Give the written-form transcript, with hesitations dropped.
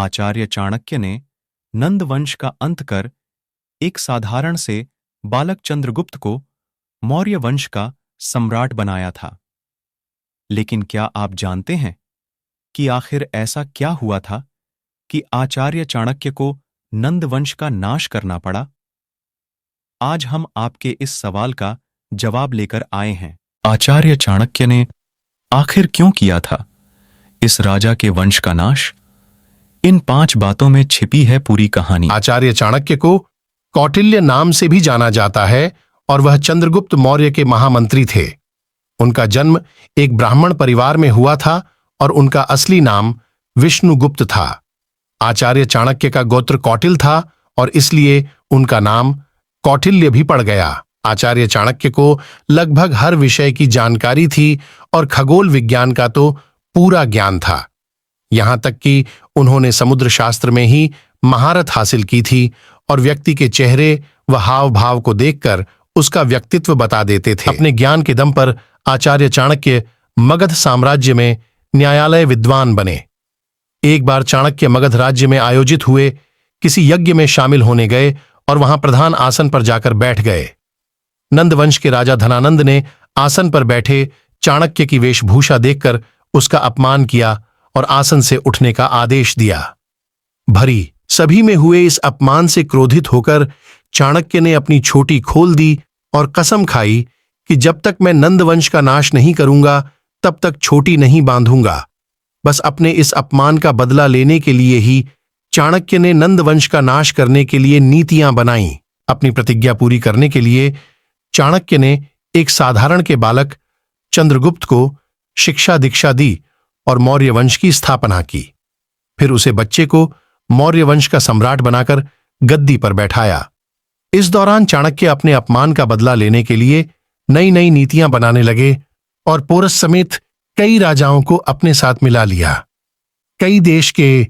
आचार्य चाणक्य ने नंद वंश का अंत कर एक साधारण से बालक चंद्रगुप्त को मौर्य वंश का सम्राट बनाया था। लेकिन क्या आप जानते हैं कि आखिर ऐसा क्या हुआ था कि आचार्य चाणक्य को नंद वंश का नाश करना पड़ा? आज हम आपके इस सवाल का जवाब लेकर आए हैं। आचार्य चाणक्य ने आखिर क्यों किया था इस राजा के वंश का नाश? इन 5 बातों में छिपी है पूरी कहानी। आचार्य चाणक्य को कौटिल्य नाम से भी जाना जाता है और वह चंद्रगुप्त मौर्य के महामंत्री थे। उनका जन्म एक ब्राह्मण परिवार में हुआ था और उनका असली नाम विष्णुगुप्त था। आचार्य चाणक्य का गोत्र कौटिल था और इसलिए उनका नाम कौटिल्य भी पड़ गया। आचार्य चाणक्य को लगभग हर विषय की जानकारी थी और खगोल विज्ञान का तो पूरा ज्ञान था। यहां तक कि उन्होंने समुद्र शास्त्र में ही महारत हासिल की थी और व्यक्ति के चेहरे व हाव भाव को देखकर उसका व्यक्तित्व बता देते थे। अपने ज्ञान के दम पर आचार्य चाणक्य मगध साम्राज्य में न्यायालय विद्वान बने। एक बार चाणक्य मगध राज्य में आयोजित हुए किसी यज्ञ में शामिल होने गए और वहां प्रधान आसन पर जाकर बैठ गए। नंदवंश के राजा धनानंद ने आसन पर बैठे चाणक्य की वेशभूषा देखकर उसका अपमान किया और आसन से उठने का आदेश दिया। भरी सभी में हुए इस अपमान से क्रोधित होकर चाणक्य ने अपनी छोटी खोल दी और कसम खाई कि जब तक मैं नंदवंश का नाश नहीं करूंगा तब तक छोटी नहीं बांधूंगा। बस अपने इस अपमान का बदला लेने के लिए ही चाणक्य ने नंदवंश का नाश करने के लिए नीतियां बनाईं। अपनी प्रतिज्ञा पूरी करने के लिए चाणक्य ने एक साधारण के बालक चंद्रगुप्त को शिक्षा दीक्षा दी और मौर्य वंश की स्थापना की। फिर उसे बच्चे को मौर्य वंश का सम्राट बनाकर गद्दी पर बैठाया। इस दौरान चाणक्य अपने अपमान का बदला लेने के लिए नई नई नीतियां बनाने लगे और पोरस समेत कई राजाओं को अपने साथ मिला लिया। कई देश के